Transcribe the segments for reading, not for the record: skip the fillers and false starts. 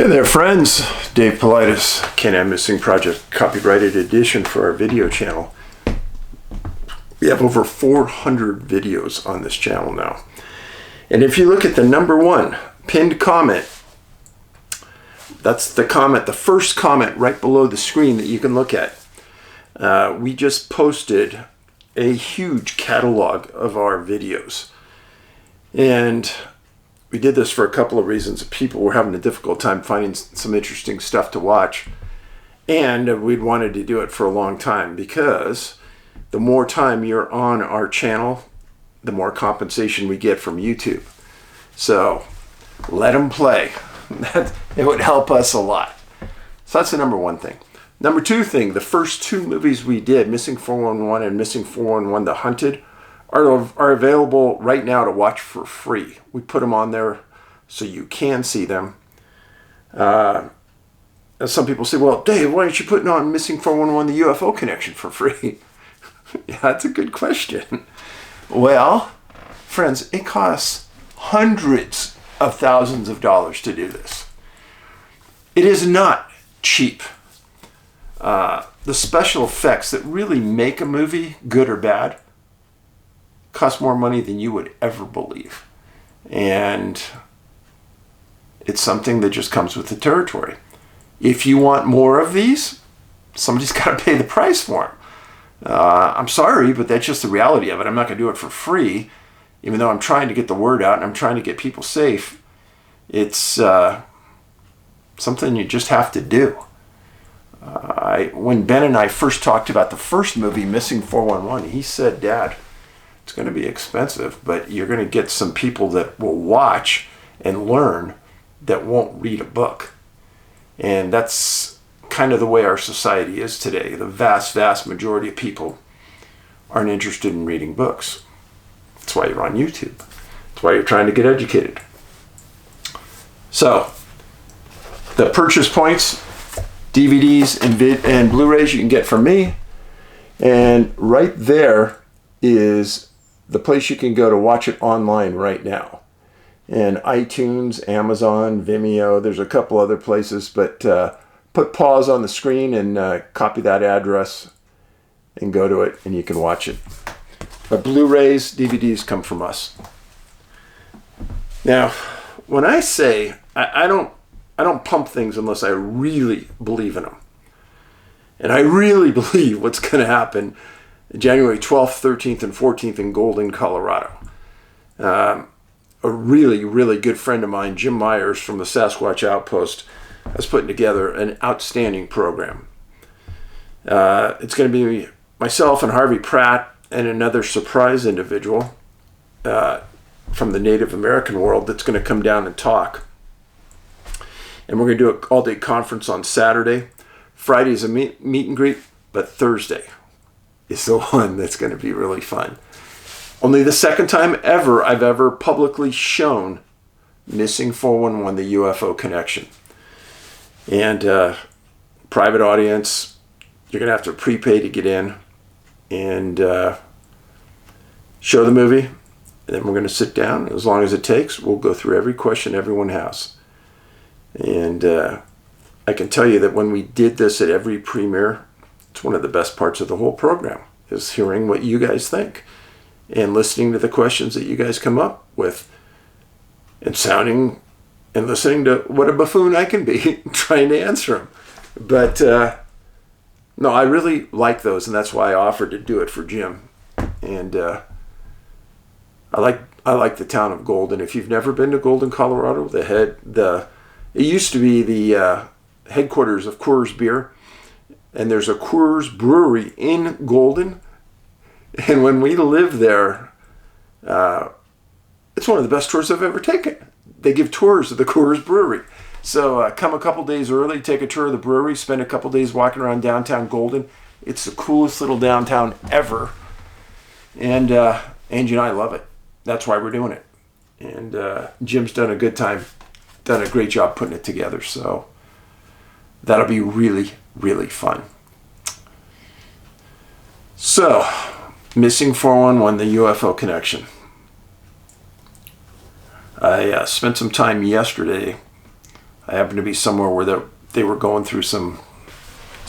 Hey there friends, Dave Paulides, Can-Am Missing Project copyrighted edition for our video channel. We have over 400 videos on this channel now. And if you look at the number one pinned comment, that's the comment, the first comment right below the screen that you can look at. We just posted a huge catalog of our videos. And we did this for a couple of reasons. People were having a difficult time finding some interesting stuff to watch. And we'd wanted to do it for a long time because the more time you're on our channel, the more compensation we get from YouTube. So let them play. It would help us a lot. So that's the number one thing. Number two thing, the first two movies we did, Missing 411 and Missing 411 The Hunted, are available right now to watch for free. We put them on there so you can see them. Some people say, well, Dave, why aren't you putting on Missing 411 The UFO Connection for free? Yeah, that's a good question. Well, friends, it costs hundreds of thousands of dollars to do this. It is not cheap. The special effects that really make a movie, good or bad, cost more money than you would ever believe. And it's something that just comes with the territory. If you want more of these, somebody's got to pay the price for them. I'm sorry, but that's just the reality of it. I'm not going to do it for free, even though I'm trying to get the word out and I'm trying to get people safe. It's something you just have to do. When Ben and I first talked about the first movie, Missing 411, he said, Dad, it's going to be expensive, but you're going to get some people that will watch and learn that won't read a book. And that's kind of the way our society is today. The vast, vast majority of people aren't interested in reading books. That's why you're on YouTube. That's why you're trying to get educated. So, the purchase points, DVDs and Blu Rays you can get from me. And right there is the place you can go to watch it online right now. And iTunes, Amazon, Vimeo, there's a couple other places, but put pause on the screen and copy that address and go to it and you can watch it. But Blu-rays, DVDs come from us. Now, when I say, I don't pump things unless I really believe in them. And I really believe what's going to happen January 12th, 13th, and 14th in Golden, Colorado. A really, really good friend of mine, Jim Myers from the Sasquatch Outpost, has put together an outstanding program. It's going to be myself and Harvey Pratt and another surprise individual from the Native American world that's going to come down and talk. And we're going to do an all-day conference on Saturday. Friday is a meet and greet, but Thursday is the one that's going to be really fun. Only the second time ever I've ever publicly shown Missing 411, the UFO Connection. And private audience, you're going to have to prepay to get in and show the movie. And then we're going to sit down. As long as it takes, we'll go through every question everyone has. And I can tell you that when we did this at every premiere, it's one of the best parts of the whole program, is hearing what you guys think and listening to the questions that you guys come up with and sounding and listening to what a buffoon I can be trying to answer them. But no, I really like those, and that's why I offered to do it for Jim. And I like the town of Golden. If you've never been to Golden, Colorado, it used to be the headquarters of Coors Beer. And there's a Coors brewery in Golden. And when we lived there, it's one of the best tours I've ever taken. They give tours of the Coors brewery. So come a couple days early, take a tour of the brewery, spend a couple days walking around downtown Golden. It's the coolest little downtown ever. And Angie and I love it. That's why we're doing it. And Jim's done a great job putting it together. So that'll be really, really fun. So, Missing 411, the UFO Connection. I spent some time yesterday I happened to be somewhere where they were going through some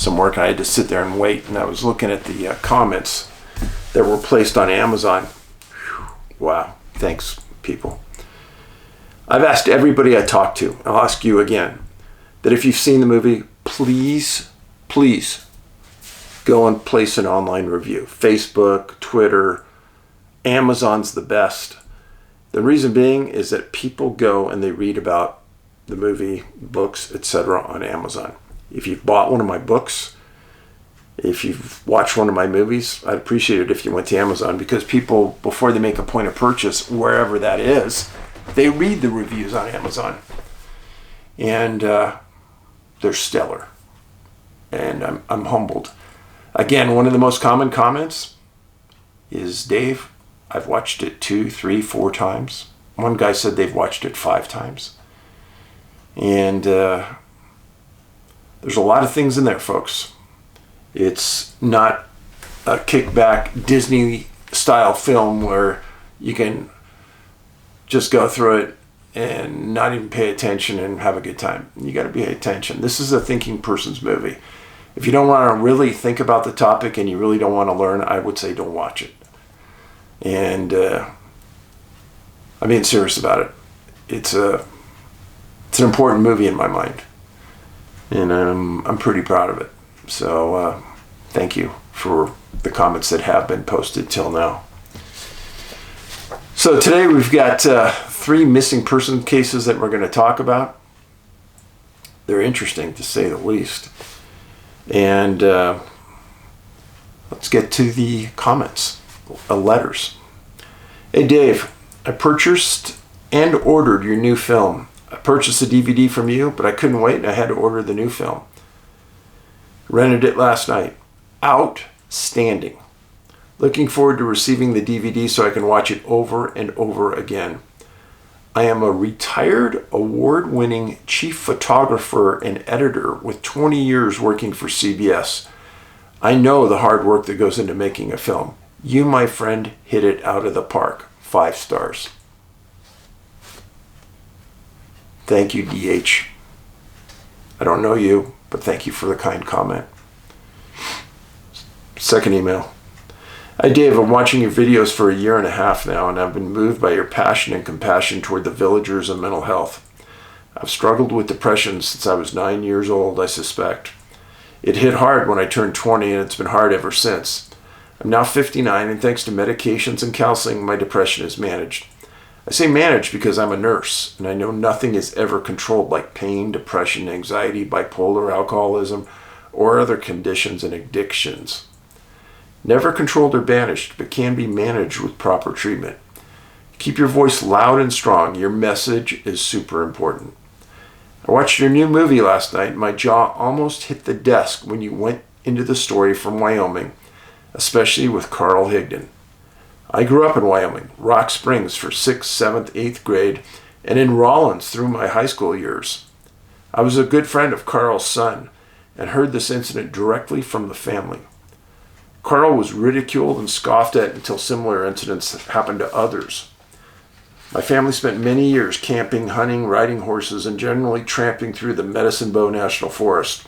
work. I had to sit there and wait, and I was looking at the comments that were placed on Amazon. Whew, wow, thanks, people. I've asked everybody I talked to, I'll ask you again, that if you've seen the movie, please go and place an online review. Facebook, Twitter, Amazon's the best. The reason being is that people go and they read about the movie, books, etc. on Amazon. If you've bought one of my books, if you've watched one of my movies, I'd appreciate it if you went to Amazon, because people, before they make a point of purchase, wherever that is, they read the reviews on Amazon. And they're stellar. And I'm humbled. Again, one of the most common comments is, Dave, I've watched it 2, 3, 4 times. One guy said they've watched it 5 times. And there's a lot of things in there, folks. It's not a kickback Disney-style film where you can just go through it and not even pay attention and have a good time. You got to pay attention. This is a thinking person's movie. If you don't want to really think about the topic and you really don't want to learn, I would say don't watch it. And I'm being serious about it. It's an important movie in my mind, and I'm pretty proud of it. So thank you for the comments that have been posted till now. So today we've got 3 missing person cases that we're going to talk about. They're interesting, to say the least. And let's get to the comments, letters. Hey Dave, I purchased and ordered your new film. I purchased a DVD from you, but I couldn't wait and I had to order the new film. Rented it last night. Outstanding. Looking forward to receiving the DVD so I can watch it over and over again. I am a retired award-winning chief photographer and editor with 20 years working for CBS. I know the hard work that goes into making a film. You, my friend, hit it out of the park. 5 stars. Thank you, DH. I don't know you, but thank you for the kind comment. Second email. Hi Dave, I'm watching your videos for 1.5 years now, and I've been moved by your passion and compassion toward the villagers and mental health. I've struggled with depression since I was 9 years old, I suspect. It hit hard when I turned 20, and it's been hard ever since. I'm now 59, and thanks to medications and counseling, my depression is managed. I say managed because I'm a nurse, and I know nothing is ever controlled like pain, depression, anxiety, bipolar, alcoholism, or other conditions and addictions. Never controlled or banished, but can be managed with proper treatment. Keep your voice loud and strong. Your message is super important. I watched your new movie last night. My jaw almost hit the desk when you went into the story from Wyoming, especially with Carl Higdon. I grew up in Wyoming, Rock Springs for 6th, 7th, 8th grade, and in Rawlins through my high school years. I was a good friend of Carl's son and heard this incident directly from the family. Carl was ridiculed and scoffed at until similar incidents happened to others. My family spent many years camping, hunting, riding horses, and generally tramping through the Medicine Bow National Forest.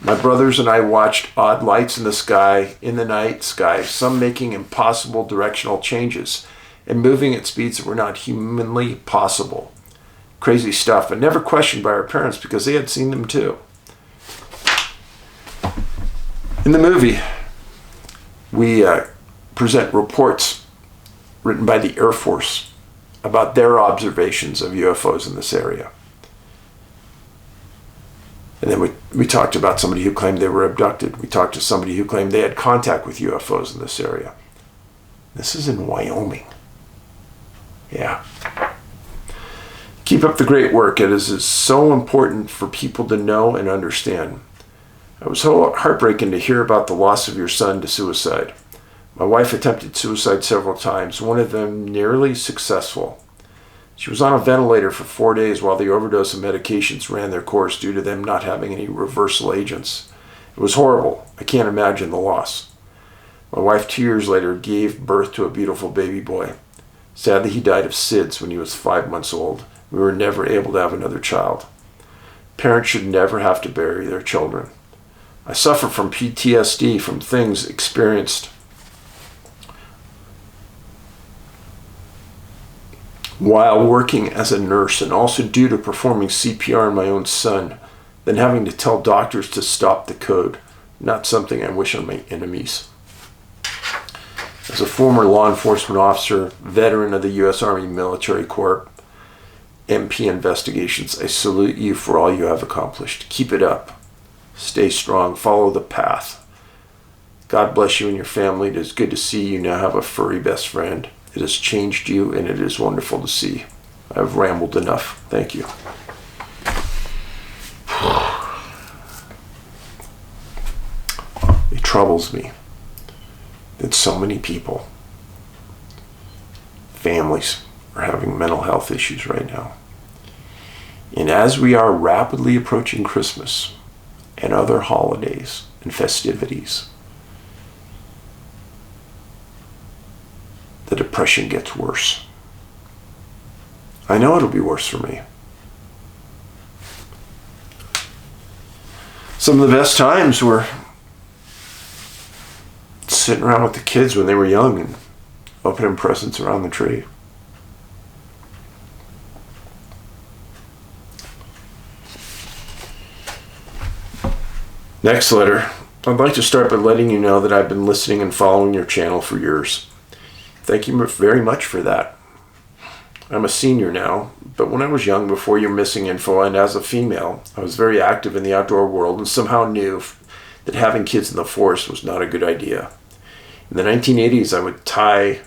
My brothers and I watched odd lights in the sky, in the night sky, some making impossible directional changes and moving at speeds that were not humanly possible. Crazy stuff, but never questioned by our parents because they had seen them too. In the movie, we present reports written by the Air Force about their observations of UFOs in this area. And then we talked about somebody who claimed they were abducted. We talked to somebody who claimed they had contact with UFOs in this area. This is in Wyoming. Yeah. Keep up the great work. It is so important for people to know and understand. It was so heartbreaking to hear about the loss of your son to suicide. My wife attempted suicide several times, one of them nearly successful. She was on a ventilator for 4 days while the overdose of medications ran their course due to them not having any reversal agents. It was horrible. I can't imagine the loss. My wife 2 years later gave birth to a beautiful baby boy. Sadly, he died of SIDS when he was 5 months old. We were never able to have another child. Parents should never have to bury their children. I suffer from PTSD from things experienced while working as a nurse, and also due to performing CPR on my own son, then having to tell doctors to stop the code. Not something I wish on my enemies. As a former law enforcement officer, veteran of the U.S. Army Military Corps, MP investigations, I salute you for all you have accomplished. Keep it up. Stay strong. Follow the path. God bless you and your family. It is good to see you now have a furry best friend. It has changed you, and it is wonderful to see. I've rambled enough. Thank you. It troubles me that so many people, families, are having mental health issues right now. And as we are rapidly approaching Christmas and other holidays and festivities, the depression gets worse. I know it'll be worse for me. Some of the best times were sitting around with the kids when they were young and opening presents around the tree. Next letter. I'd like to start by letting you know that I've been listening and following your channel for years. Thank you very much for that. I'm a senior now, but when I was young, before your missing info, and as a female, I was very active in the outdoor world and somehow knew that having kids in the forest was not a good idea. In the 1980s, I would tie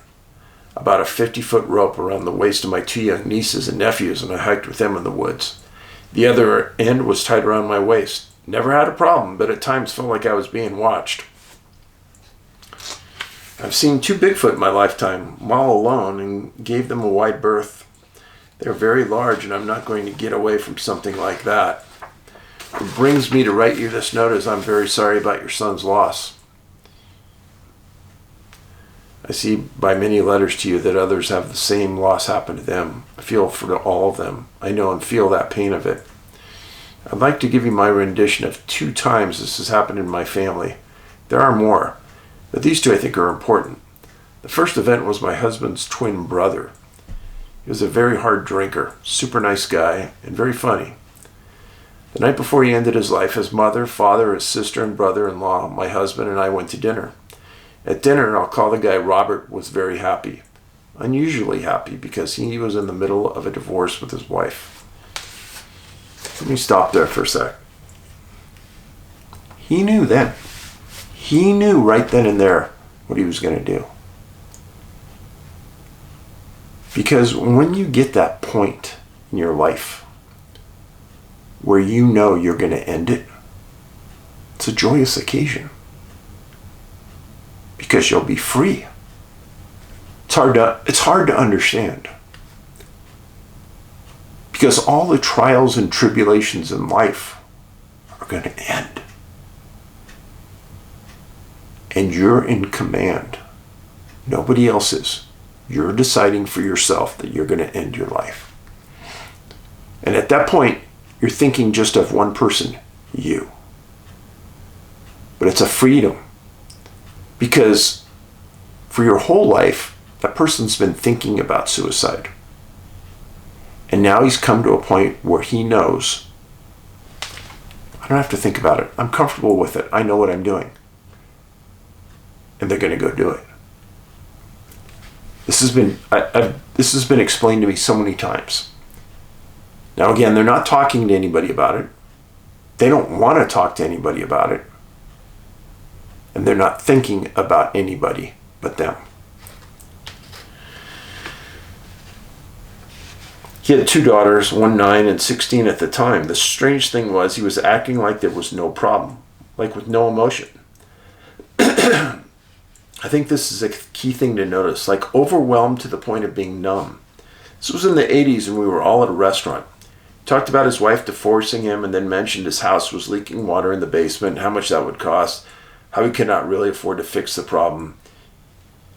about a 50-foot rope around the waist of my 2 young nieces and nephews, and I hiked with them in the woods. The other end was tied around my waist. Never had a problem, but at times felt like I was being watched. I've seen 2 Bigfoot in my lifetime while alone and gave them a wide berth. They're very large, and I'm not going to get away from something like that. It brings me to write you this note, as I'm very sorry about your son's loss. I see by many letters to you that others have the same loss happen to them. I feel for all of them. I know and feel that pain of it. I'd like to give you my rendition of 2 times this has happened in my family. There are more, but these 2 I think are important. The first event was my husband's twin brother. He was a very hard drinker, super nice guy, and very funny. The night before he ended his life, his mother, father, his sister, and brother-in-law, my husband, and I went to dinner. At dinner, I'll call the guy Robert, was very happy. Unusually happy, because he was in the middle of a divorce with his wife. Let me stop there for a sec. He knew then. He knew right then and there what he was going to do. Because when you get that point in your life where you know you're going to end it, it's a joyous occasion. Because you'll be free. It's hard to understand. Because all the trials and tribulations in life are going to end. And you're in command. Nobody else is. You're deciding for yourself that you're going to end your life. And at that point, you're thinking just of one person, you. But it's a freedom. Because for your whole life, that person's been thinking about suicide. And now he's come to a point where he knows, I don't have to think about it. I'm comfortable with it. I know what I'm doing. And they're going to go do it. This has been explained to me so many times. Now again, they're not talking to anybody about it. They don't want to talk to anybody about it. And they're not thinking about anybody but them. He had 2 daughters, one 9 and 16 at the time. The strange thing was he was acting like there was no problem, like with no emotion. I think this is a key thing to notice, like overwhelmed to the point of being numb. This was in the 80s and we were all at a restaurant. He talked about his wife divorcing him and then mentioned his house was leaking water in the basement, how much that would cost, how he could not really afford to fix the problem.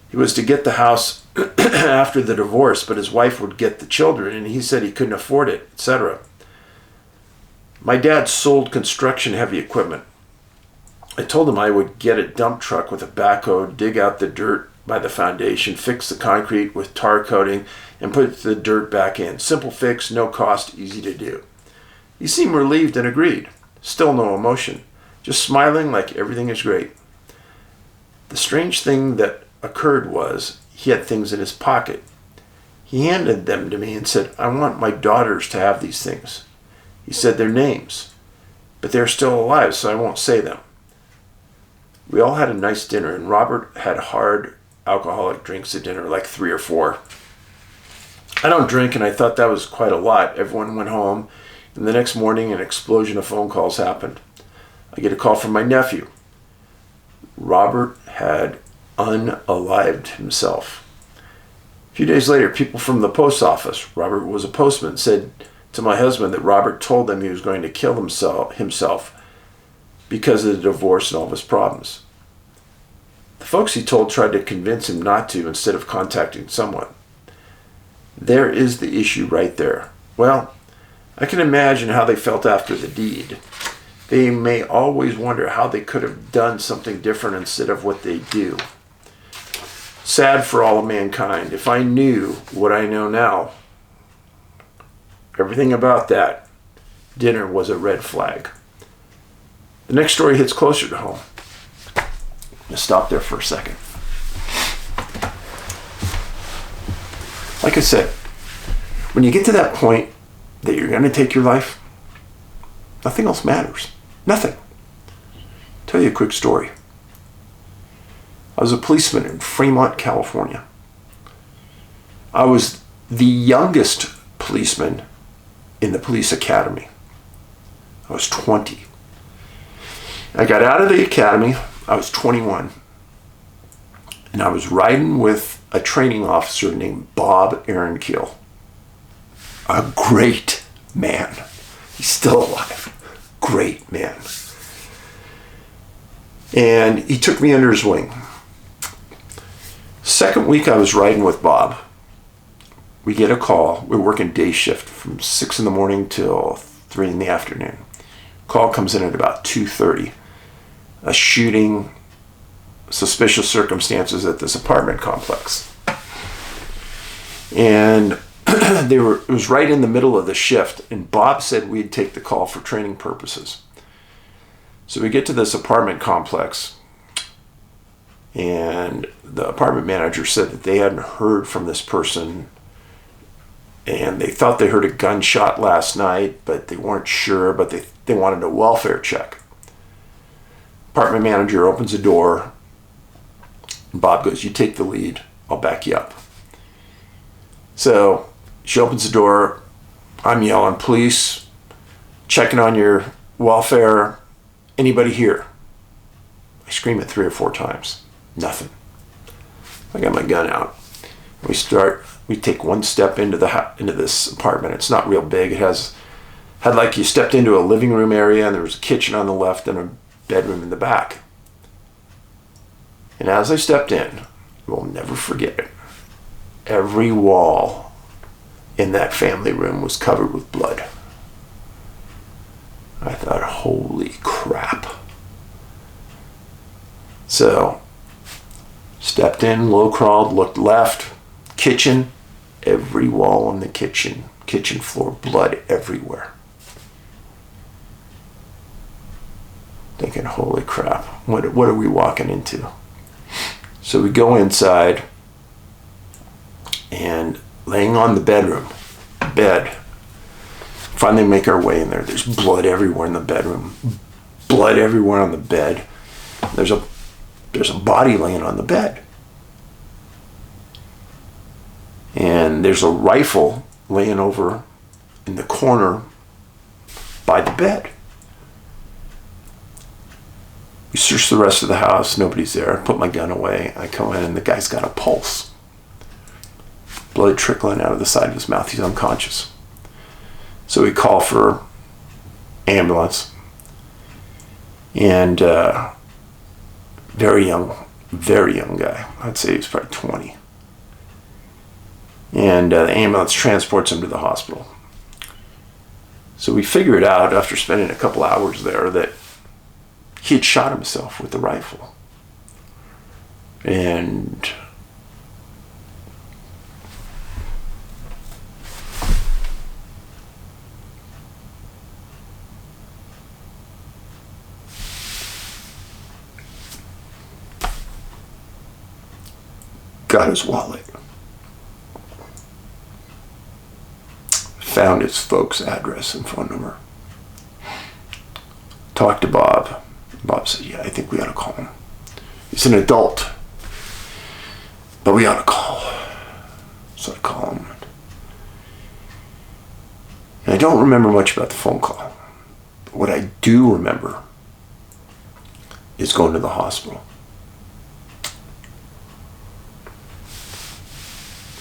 He was to get the house after the divorce, but his wife would get the children, and he said he couldn't afford it, etc. My dad sold construction heavy equipment. I told him I would get a dump truck with a backhoe, dig out the dirt by the foundation, fix the concrete with tar coating, and put the dirt back in. Simple fix, no cost, easy to do. He seemed relieved and agreed. Still no emotion, just smiling like everything is great. The strange thing that occurred was he had things in his pocket. He handed them to me and said, I want my daughters to have these things. He said their names, but they're still alive, so I won't say them. We all had a nice dinner, and Robert had hard alcoholic drinks at dinner, like 3 or 4. I don't drink, and I thought that was quite a lot. Everyone went home, and the next morning an explosion of phone calls happened. I get a call from my nephew. Robert had unalived himself. A few days later, people from the post office, Robert was a postman, said to my husband that Robert told them he was going to kill himself because of the divorce and all of his problems. The folks he told tried to convince him not to instead of contacting someone. There is the issue right there. Well, I can imagine how they felt after the deed. They may always wonder how they could have done something different instead of what they do. Sad for all of mankind. If I knew what I know now, everything about that dinner was a red flag. The next story hits closer to home. Let's stop there for a second. Like I said, when you get to that point that you're going to take your life, nothing else matters. Nothing. I'll tell you a quick story. I was a policeman in Fremont, California. I was the youngest policeman in the police academy. I was 20. I got out of the academy, I was 21, and I was riding with a training officer named Bob Aaronkiel. A great man. He's still alive. Great man. And he took me under his wing. Second week I was riding with Bob. We get a call. We're working day shift from 6 in the morning till 3 in the afternoon. Call comes in at about 2:30. A shooting, suspicious circumstances at this apartment complex. And it was right in the middle of the shift, and Bob said we'd take the call for training purposes. So we get to this apartment complex, and the apartment manager said that they hadn't heard from this person, and they thought they heard a gunshot last night, but they weren't sure, but they wanted a welfare check. Apartment manager opens the door, and Bob goes, you take the lead, I'll back you up. So she opens the door, I'm yelling, police, checking on your welfare, anybody here? I scream it 3 or 4 times, nothing. I got my gun out. We take one step into this apartment. It's not real big. It had like you stepped into a living room area, and there was a kitchen on the left and a bedroom in the back. And as I stepped in, I will never forget it, every wall in that family room was covered with blood. I thought, holy crap. So, stepped in, low crawled, looked left, kitchen, every wall in the kitchen floor, blood everywhere. Thinking, holy crap, what are we walking into? So we go inside, and laying on the bed, finally make our way in there. There's blood everywhere in the bedroom, blood everywhere on the bed. There's a body laying on the bed. And there's a rifle laying over in the corner by the bed. We search the rest of the house, nobody's there. I put my gun away. I come in and the guy's got a pulse. Blood trickling out of the side of his mouth. He's unconscious. So we call for ambulance. And very young guy. I'd say he's probably 20. And the ambulance transports him to the hospital. So we figured out after spending a couple hours there that he had shot himself with the rifle. And got his wallet. Found his folks' address and phone number. Talked to Bob. Bob said, yeah, I think we ought to call him. He's an adult, but we ought to call. So I call him. And I don't remember much about the phone call. But what I do remember is going to the hospital.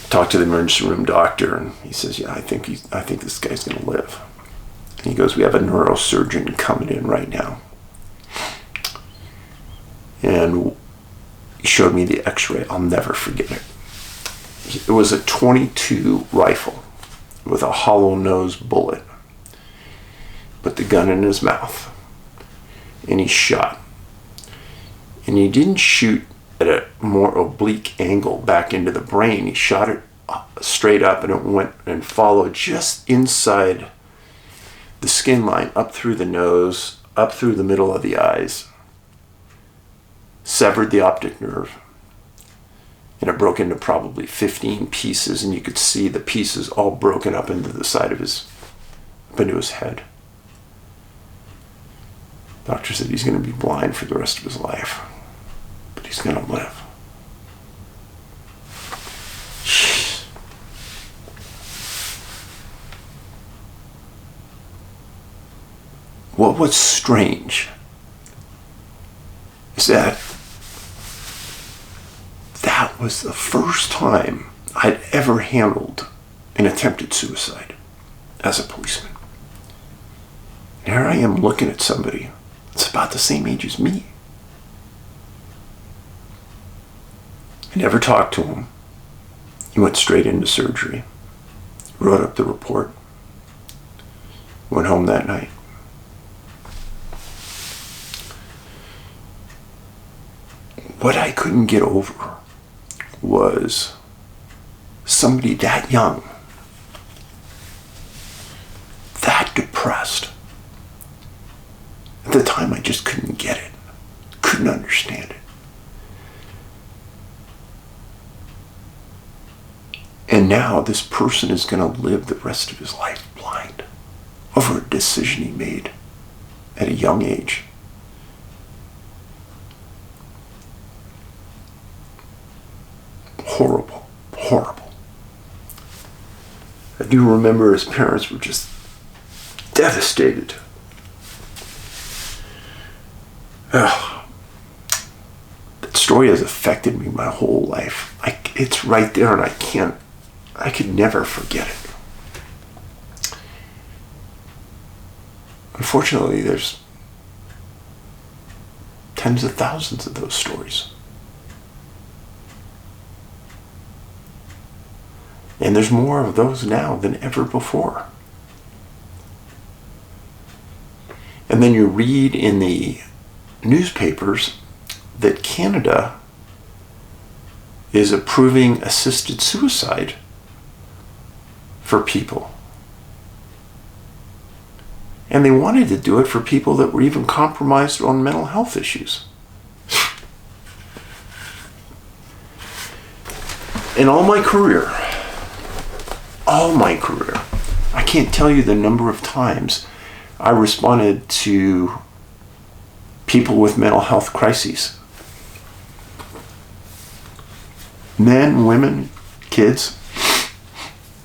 Talked to the emergency room doctor, and he says, yeah, I think this guy's going to live. And he goes, we have a neurosurgeon coming in right now. And he showed me the x-ray. I'll never forget it. It was a .22 rifle with a hollow nose bullet. Put the gun in his mouth, and he shot. And he didn't shoot at a more oblique angle back into the brain. He shot it straight up, and it went and followed just inside the skin line, up through the nose, up through the middle of the eyes, severed the optic nerve, and it broke into probably 15 pieces, and you could see the pieces all broken up into the side of up into his head. Doctor said he's going to be blind for the rest of his life. He's going to live. Jeez. What was strange is that was the first time I'd ever handled an attempted suicide as a policeman. And here I am looking at somebody that's about the same age as me. I never talked to him. He went straight into surgery, wrote up the report, went home that night. What I couldn't get over was somebody that young, that depressed. At the time, I just couldn't get it, couldn't understand it. And now this person is going to live the rest of his life blind over a decision he made at a young age. Horrible, horrible. I do remember his parents were just devastated. That story has affected me my whole life. It's right there, and I could never forget it. Unfortunately, there's tens of thousands of those stories. And there's more of those now than ever before. And then you read in the newspapers that Canada is approving assisted suicide for people. And they wanted to do it for people that were even compromised on mental health issues. In all my career, I can't tell you the number of times I responded to people with mental health crises. Men, women, kids.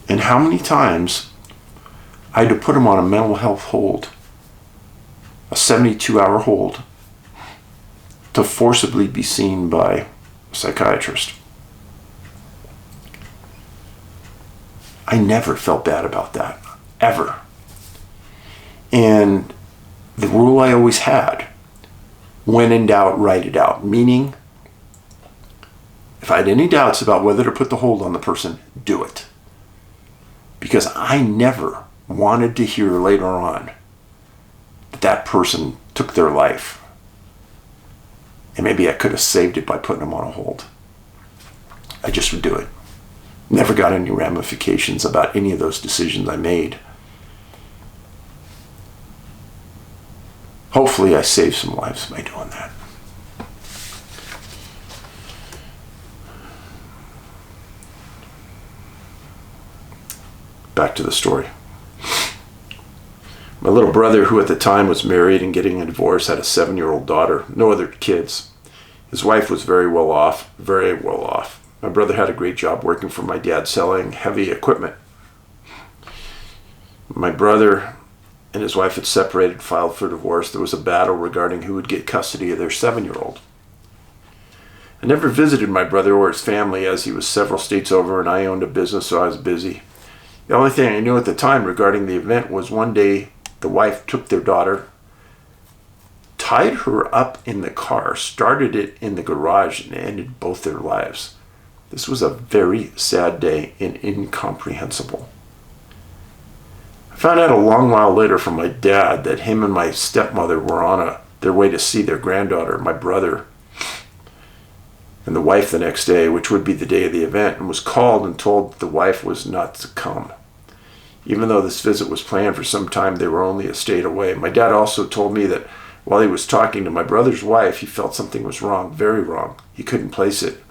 And how many times I had to put them on a mental health hold, a 72-hour hold, to forcibly be seen by a psychiatrist. I never felt bad about that, ever. And the rule I always had, when in doubt, write it out. Meaning, if I had any doubts about whether to put the hold on the person, do it. Because I never wanted to hear later on that that person took their life. And maybe I could have saved it by putting them on a hold. I just would do it. Never got any ramifications about any of those decisions I made. Hopefully I saved some lives by doing that. Back to the story. My little brother, who at the time was married and getting a divorce, had a 7-year-old daughter, no other kids. His wife was very well off. My brother had a great job working for my dad selling heavy equipment. My brother and his wife had separated, filed for divorce. There was a battle regarding who would get custody of their 7-year-old. I never visited my brother or his family, as he was several states over and I owned a business, so I was busy. The only thing I knew at the time regarding the event was one day the wife took their daughter, tied her up in the car, started it in the garage, and ended both their lives. This was a very sad day and incomprehensible. I found out a long while later from my dad that him and my stepmother were on their way to see their granddaughter, my brother, and the wife the next day, which would be the day of the event, and was called and told that the wife was not to come. Even though this visit was planned for some time, they were only a state away. My dad also told me that while he was talking to my brother's wife, he felt something was wrong, very wrong. He couldn't place it.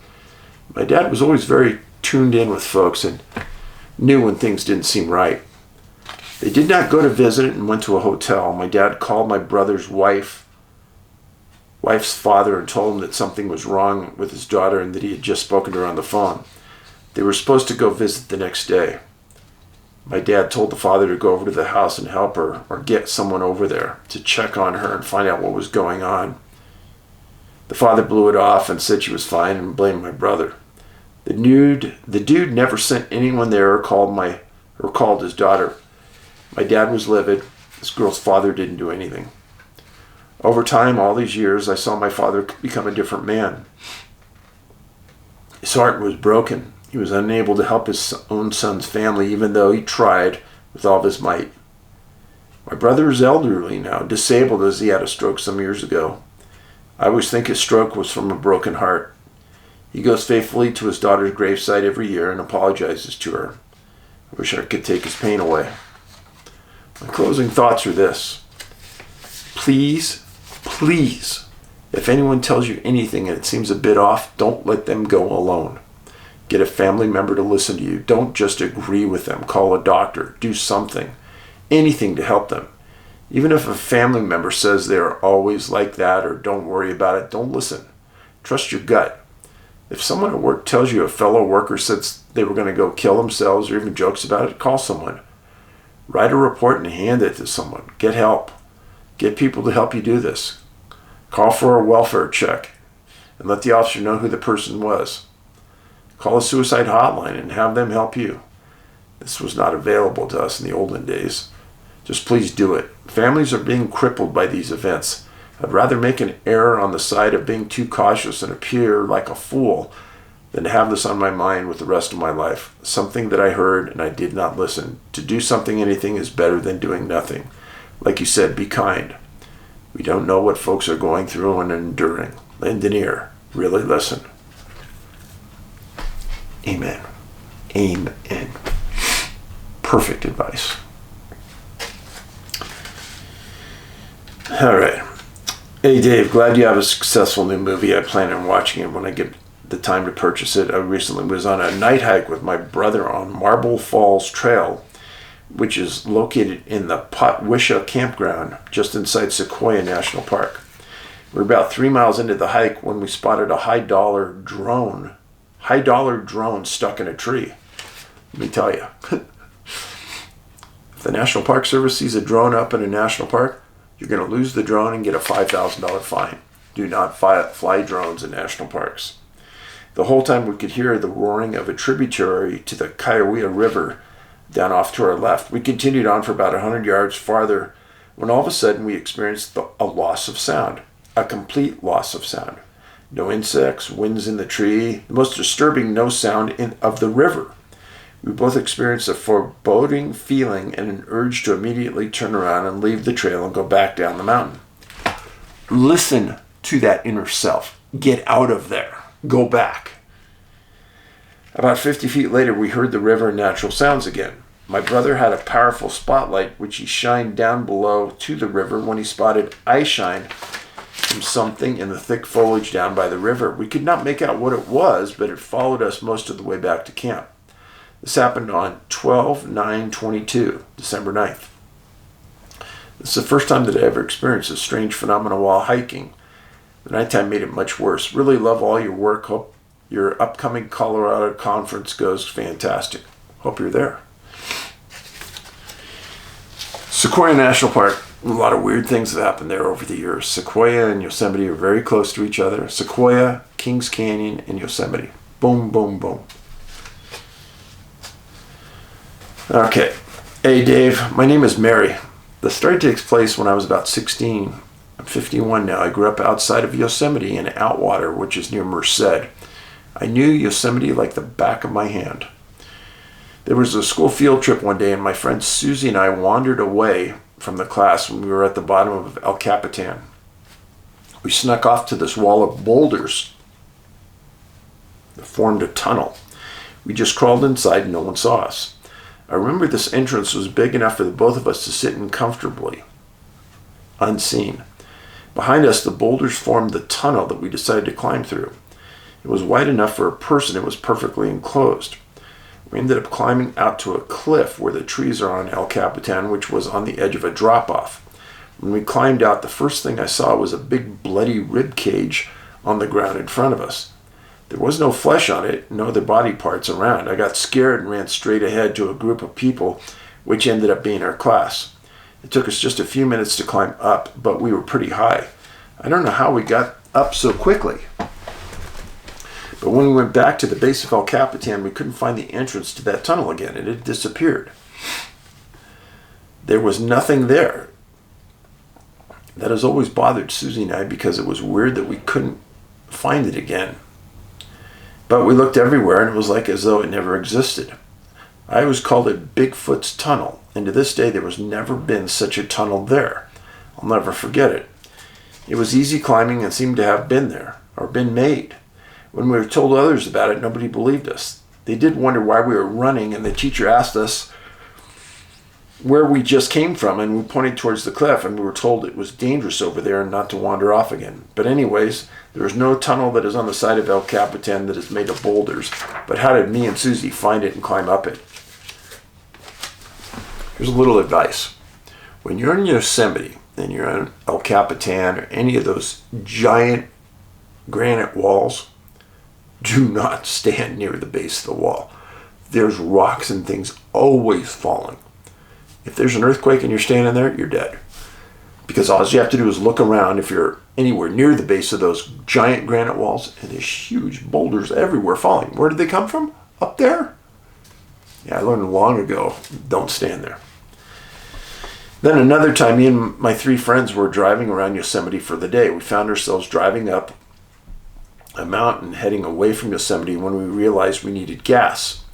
My dad was always very tuned in with folks and knew when things didn't seem right. They did not go to visit and went to a hotel. My dad called my brother's wife's father and told him that something was wrong with his daughter and that he had just spoken to her on the phone. They were supposed to go visit the next day. My dad told the father to go over to the house and help her or get someone over there to check on her and find out what was going on. The father blew it off and said she was fine and blamed my brother. The dude never sent anyone there or called his daughter. My dad was livid. This girl's father didn't do anything. Over time, all these years, I saw my father become a different man. His heart was broken. He was unable to help his own son's family, even though he tried with all of his might. My brother is elderly now, disabled as he had a stroke some years ago. I always think his stroke was from a broken heart. He goes faithfully to his daughter's gravesite every year and apologizes to her. I wish I could take his pain away. My closing thoughts are this. Please, if anyone tells you anything and it seems a bit off, don't let them go alone. Get a family member to listen to you. Don't just agree with them. Call a doctor. Do something. Anything to help them. Even if a family member says they're always like that or don't worry about it, don't listen. Trust your gut. If someone at work tells you a fellow worker said they were going to go kill themselves or even jokes about it, call someone. Write a report and hand it to someone. Get help. Get people to help you do this. Call for a welfare check and let the officer know who the person was. Call a suicide hotline and have them help you. This was not available to us in the olden days. Just please do it. Families are being crippled by these events. I'd rather make an error on the side of being too cautious and appear like a fool than to have this on my mind with the rest of my life. Something that I heard and I did not listen. To do anything is better than doing nothing. Like you said, be kind. We don't know what folks are going through and enduring. Lend an ear. Really listen. Amen. Amen. Perfect advice. All right. Hey, Dave, glad you have a successful new movie. I plan on watching it when I get the time to purchase it. I recently was on a night hike with my brother on Marble Falls Trail, which is located in the Potwisha campground just inside Sequoia National Park. We're about 3 miles into the hike when we spotted a high dollar drone stuck in a tree. Let me tell you, if the National Park Service sees a drone up in a national park, you're going to lose the drone and get a $5,000 fine. Do not fly drones in national parks. The whole time we could hear the roaring of a tributary to the Kiowa River down off to our left. We continued on for about 100 yards farther when all of a sudden we experienced a loss of sound, a complete loss of sound. No insects, winds in the tree, the most disturbing no sound of the river. We both experienced a foreboding feeling and an urge to immediately turn around and leave the trail and go back down the mountain. Listen to that inner self. Get out of there. Go back. About 50 feet later, we heard the river and natural sounds again. My brother had a powerful spotlight, which he shined down below to the river when he spotted eye shine from something in the thick foliage down by the river. We could not make out what it was, but it followed us most of the way back to camp. This happened on 12/9/22, December 9th. This is the first time that I ever experienced a strange phenomenon while hiking. The nighttime made it much worse. Really love all your work. Hope your upcoming Colorado conference goes fantastic. Hope you're there. Sequoia National Park. A lot of weird things have happened there over the years. Sequoia and Yosemite are very close to each other. Sequoia, Kings Canyon, and Yosemite. Boom, boom, boom. Okay. Hey, Dave. My name is Mary. The story takes place when I was about 16. I'm 51 now. I grew up outside of Yosemite in Outwater, which is near Merced. I knew Yosemite like the back of my hand. There was a school field trip one day, and my friend Susie and I wandered away from the class when we were at the bottom of El Capitan. We snuck off to this wall of boulders that formed a tunnel. We just crawled inside and no one saw us. I remember this entrance was big enough for the both of us to sit in comfortably, unseen. Behind us, the boulders formed the tunnel that we decided to climb through. It was wide enough for a person. It was perfectly enclosed. We ended up climbing out to a cliff where the trees are on El Capitan, which was on the edge of a drop-off. When we climbed out, the first thing I saw was a big bloody rib cage on the ground in front of us. There was no flesh on it, no other body parts around. I got scared and ran straight ahead to a group of people, which ended up being our class. It took us just a few minutes to climb up, but we were pretty high. I don't know how we got up so quickly. But when we went back to the base of El Capitan, we couldn't find the entrance to that tunnel again. It had disappeared. There was nothing there. That has always bothered Susie and I because it was weird that we couldn't find it again. But we looked everywhere and it was like as though it never existed. I always called it Bigfoot's Tunnel, and to this day there was never been such a tunnel there. I'll never forget it. It was easy climbing and seemed to have been there, or been made. When we were told others about it, nobody believed us. They did wonder why we were running, and the teacher asked us where we just came from, and we pointed towards the cliff, and we were told it was dangerous over there and not to wander off again. But anyways, there is no tunnel that is on the side of El Capitan that is made of boulders. But how did me and Susie find it and climb up it? Here's a little advice. When you're in Yosemite and you're on El Capitan or any of those giant granite walls, do not stand near the base of the wall. There's rocks and things always falling. If there's an earthquake and you're standing there, you're dead. Because all you have to do is look around if you're anywhere near the base of those giant granite walls, and there's huge boulders everywhere falling. Where did they come from? Up there? Yeah, I learned long ago, don't stand there. Then another time, me and my three friends were driving around Yosemite for the day. We found ourselves driving up a mountain heading away from Yosemite when we realized we needed gas.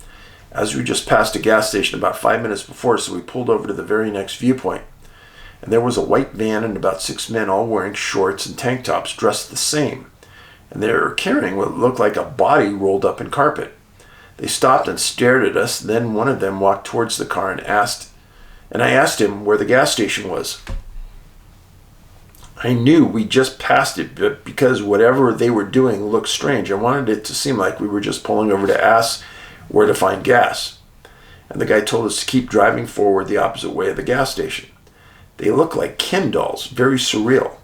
As we just passed a gas station about 5 minutes before, so we pulled over to the very next viewpoint. And there was a white van and about 6 men all wearing shorts and tank tops dressed the same. And they were carrying what looked like a body rolled up in carpet. They stopped and stared at us. Then one of them walked towards the car and I asked him where the gas station was. I knew we just passed it, but because whatever they were doing looked strange, I wanted it to seem like we were just pulling over to ask where to find gas. And the guy told us to keep driving forward the opposite way of the gas station. They looked like Ken dolls, very surreal.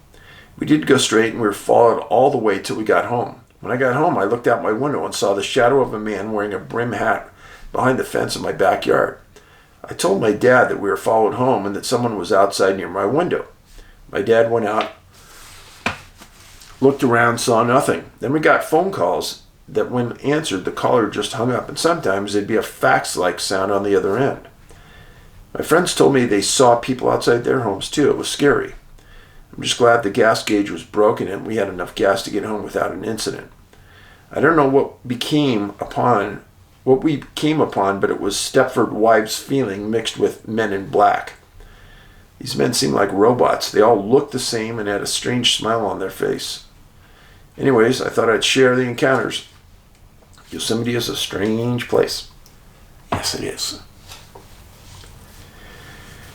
We did go straight and we were followed all the way till we got home. When I got home, I looked out my window and saw the shadow of a man wearing a brim hat behind the fence in my backyard. I told my dad that we were followed home and that someone was outside near my window. My dad went out, looked around, saw nothing. Then we got phone calls that when answered, the caller just hung up, and sometimes there'd be a fax-like sound on the other end. My friends told me they saw people outside their homes too. It was scary. I'm just glad the gas gauge was broken and we had enough gas to get home without an incident. I don't know what became upon what we came upon, but it was Stepford wives' feeling mixed with Men in Black. These men seemed like robots. They all looked the same and had a strange smile on their face. Anyways, I thought I'd share the encounters. Yosemite is a strange place. Yes, it is.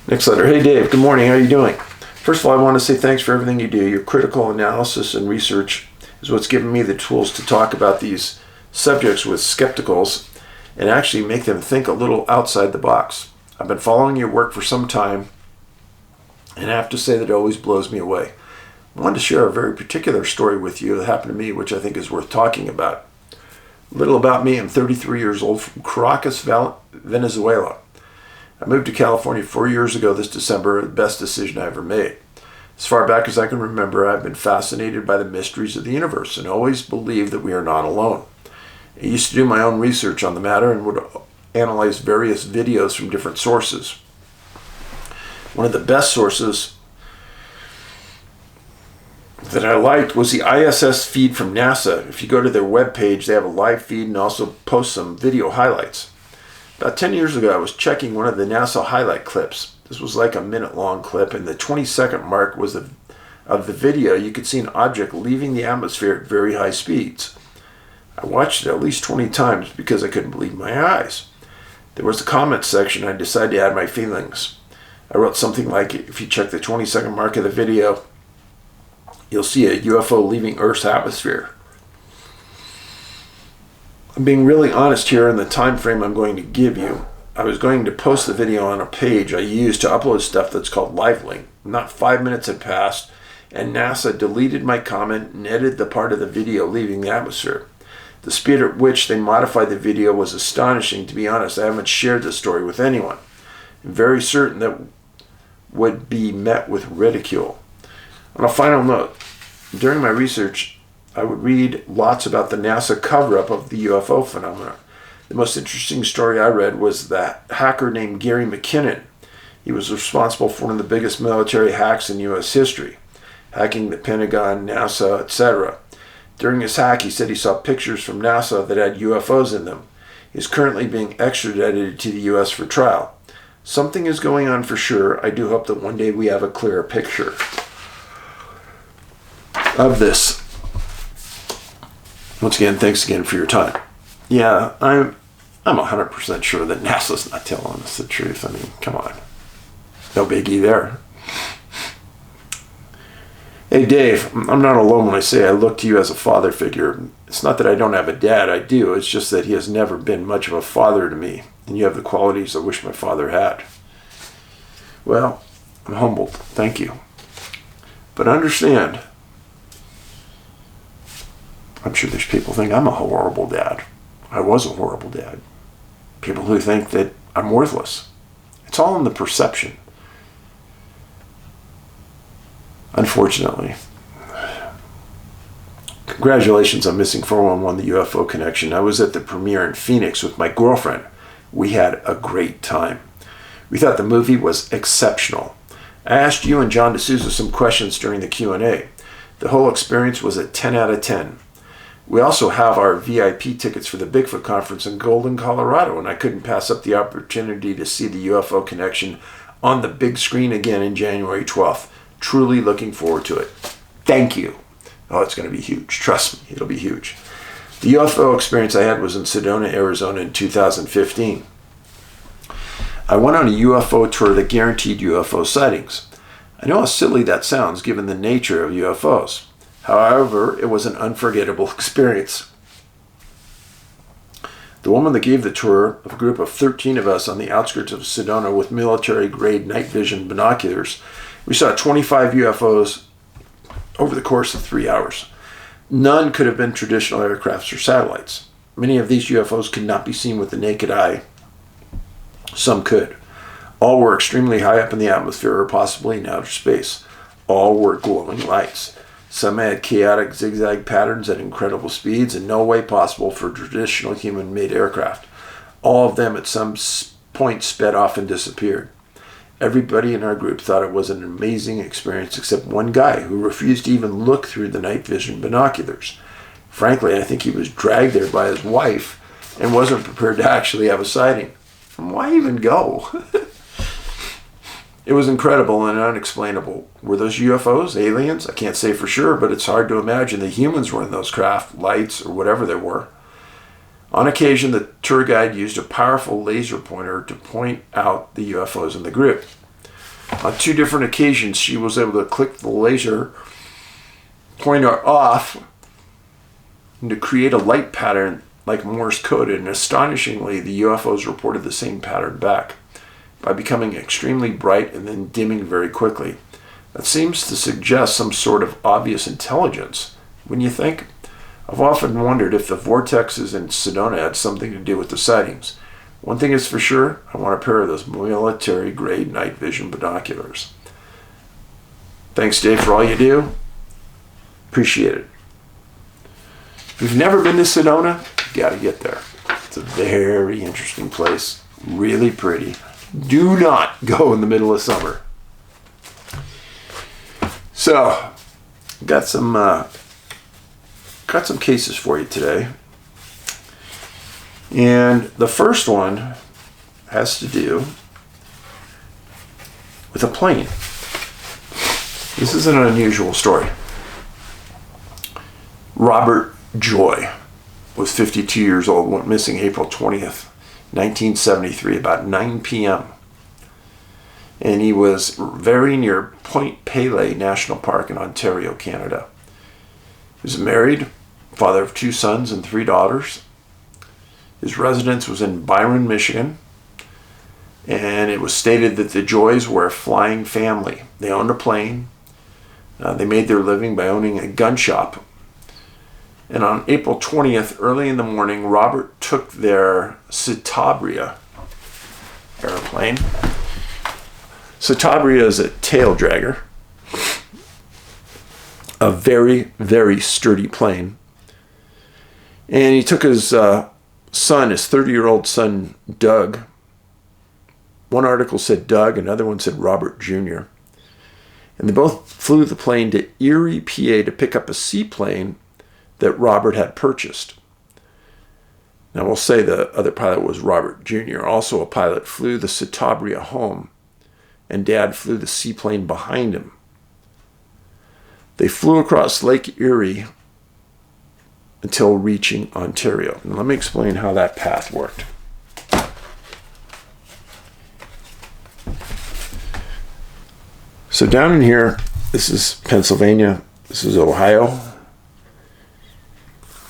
Next letter. Hey, Dave. Good morning. How are you doing? First of all, I want to say thanks for everything you do. Your critical analysis and research is what's given me the tools to talk about these subjects with skepticals and actually make them think a little outside the box. I've been following your work for some time, and I have to say that it always blows me away. I wanted to share a very particular story with you that happened to me, which I think is worth talking about. A little about me. I'm 33 years old from Caracas, Venezuela. I moved to California 4 years ago this December, the best decision I ever made. As far back as I can remember, I've been fascinated by the mysteries of the universe and always believed that we are not alone. I used to do my own research on the matter and would analyze various videos from different sources. One of the best sources that I liked was the ISS feed from NASA. If you go to their webpage, they have a live feed and also post some video highlights. About 10 years ago, I was checking one of the NASA highlight clips. This was like a minute-long clip, and the 20-second mark was of the video. You could see an object leaving the atmosphere at very high speeds. I watched it at least 20 times because I couldn't believe my eyes. There was the comment section. I decided to add my feelings. I wrote something like, if you check the 20-second mark of the video, you'll see a UFO leaving Earth's atmosphere. I'm being really honest here in the time frame I'm going to give you. I was going to post the video on a page I use to upload stuff that's called LiveLink. Not 5 minutes had passed, and NASA deleted my comment and edited the part of the video leaving the atmosphere. The speed at which they modified the video was astonishing. To be honest, I haven't shared this story with anyone. I'm very certain that would be met with ridicule. On a final note, during my research, I would read lots about the NASA cover-up of the UFO phenomenon. The most interesting story I read was that hacker named Gary McKinnon. He was responsible for one of the biggest military hacks in U.S. history, hacking the Pentagon, NASA, etc. During his hack, he said he saw pictures from NASA that had UFOs in them. He is currently being extradited to the U.S. for trial. Something is going on for sure. I do hope that one day we have a clearer picture of this. Once again, thanks again for your time. Yeah, I'm 100% sure that NASA's not telling us the truth. I mean, come on. No biggie there. Hey, Dave, I'm not alone when I say I look to you as a father figure. It's not that I don't have a dad. I do. It's just that he has never been much of a father to me, and you have the qualities I wish my father had. Well, I'm humbled. Thank you. But understand, I'm sure there's people who think I'm a horrible dad. I was a horrible dad. People who think that I'm worthless. It's all in the perception. Unfortunately. Congratulations on missing 411, the UFO Connection. I was at the premiere in Phoenix with my girlfriend. We had a great time. We thought the movie was exceptional. I asked you and John D'Souza some questions during the Q&A. The whole experience was a 10 out of 10. We also have our VIP tickets for the Bigfoot Conference in Golden, Colorado, and I couldn't pass up the opportunity to see the UFO Connection on the big screen again in January 12th. Truly looking forward to it. Thank you. Oh, it's going to be huge. Trust me, it'll be huge. The UFO experience I had was in Sedona, Arizona in 2015. I went on a UFO tour that guaranteed UFO sightings. I know how silly that sounds given the nature of UFOs. However, it was an unforgettable experience. The woman that gave the tour of a group of 13 of us on the outskirts of Sedona with military-grade night vision binoculars, we saw 25 UFOs over the course of 3 hours. None could have been traditional aircrafts or satellites. Many of these UFOs could not be seen with the naked eye. Some could. All were extremely high up in the atmosphere or possibly in outer space. All were glowing lights. Some had chaotic zigzag patterns at incredible speeds and no way possible for traditional human-made aircraft. All of them at some point sped off and disappeared. Everybody in our group thought it was an amazing experience except one guy who refused to even look through the night vision binoculars. Frankly, I think he was dragged there by his wife and wasn't prepared to actually have a sighting. And why even go? It was incredible and unexplainable. Were those UFOs, aliens? I can't say for sure, but it's hard to imagine that humans were in those craft, lights, or whatever they were. On occasion, the tour guide used a powerful laser pointer to point out the UFOs in the group. On 2 different occasions, she was able to click the laser pointer off and to create a light pattern like Morse code, and astonishingly, the UFOs reported the same pattern back by becoming extremely bright and then dimming very quickly. That seems to suggest some sort of obvious intelligence, wouldn't you think? I've often wondered if the vortexes in Sedona had something to do with the sightings. One thing is for sure, I want a pair of those military-grade night vision binoculars. Thanks, Dave, for all you do. Appreciate it. If you've never been to Sedona, you got to get there. It's a very interesting place. Really pretty. Do not go in the middle of summer. So, got some cases for you today. And the first one has to do with a plane. This is an unusual story. Robert Joy was 52 years old, went missing April 20th, 1973, about 9 p.m. And he was very near Point Pelee National Park in Ontario, Canada. He was married, father of 2 sons and 3 daughters. His residence was in Byron, Michigan, and it was stated that the Joys were a flying family. They owned a plane. They made their living by owning a gun shop. And on April 20th, early in the morning, Robert took their Citabria airplane. Citabria is a tail dragger, a very, very sturdy plane. And he took his son, his 30-year-old son, Doug. One article said Doug, another one said Robert Jr. And they both flew the plane to Erie, PA to pick up a seaplane that Robert had purchased. Now we'll say the other pilot was Robert Jr. Also a pilot flew the Citabria home, and Dad flew the seaplane behind him. They flew across Lake Erie until reaching Ontario. Now let me explain how that path worked. So down in here, this is Pennsylvania, this is Ohio.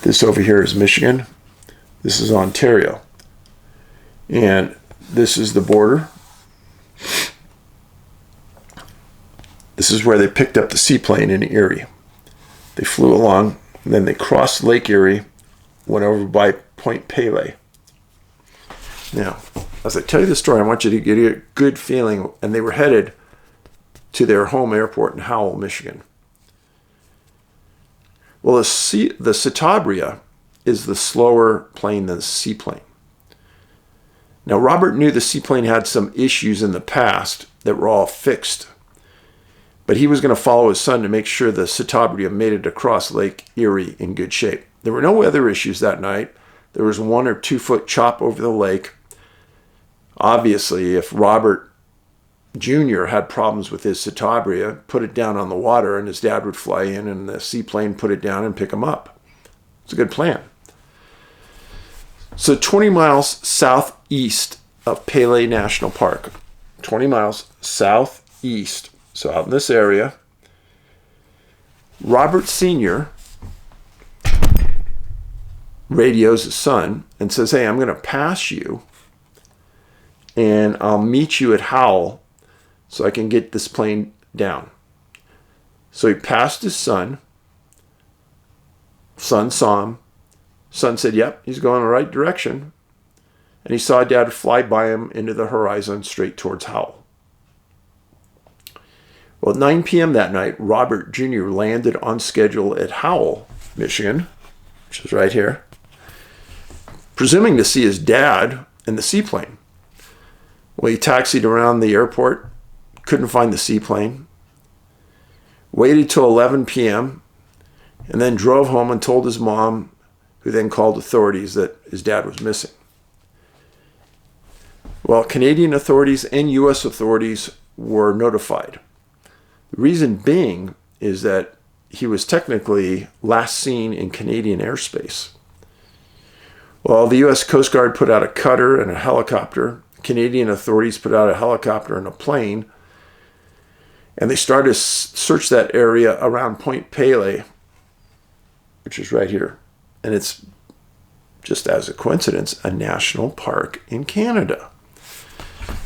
This over here is Michigan. This is Ontario. And this is the border. This is where they picked up the seaplane in Erie. They flew along, and then they crossed Lake Erie, went over by Point Pelee. Now, as I tell you the story, I want you to get a good feeling, and they were headed to their home airport in Howell, Michigan. Well, the Citabria is the slower plane than the seaplane. Now, Robert knew the seaplane had some issues in the past that were all fixed, but he was going to follow his son to make sure the Citabria made it across Lake Erie in good shape. There were no weather issues that night. There was 1 or 2 foot chop over the lake. Obviously, if Robert Jr. had problems with his Citabria, put it down on the water, and his dad would fly in and the seaplane put it down and pick him up. It's a good plan. So 20 miles southeast of Pelee National Park, 20 miles southeast, so out in this area, Robert Sr. radios his son and says, "Hey, I'm going to pass you, and I'll meet you at Howell so I can get this plane down." So he passed his son. Son saw him. Son said, "Yep, he's going the right direction." And he saw Dad fly by him into the horizon straight towards Howell. Well, at 9 p.m. that night, Robert Jr. landed on schedule at Howell, Michigan, which is right here, presuming to see his dad in the seaplane. Well, he taxied around the airport, couldn't find the seaplane, waited till 11 p.m., and then drove home and told his mom, who then called authorities that his dad was missing. Well, Canadian authorities and U.S. authorities were notified. The reason being is that he was technically last seen in Canadian airspace. Well, the U.S. Coast Guard put out a cutter and a helicopter. Canadian authorities put out a helicopter and a plane. And they started to search that area around Point Pelee, which is right here. And it's, just as a coincidence, a national park in Canada.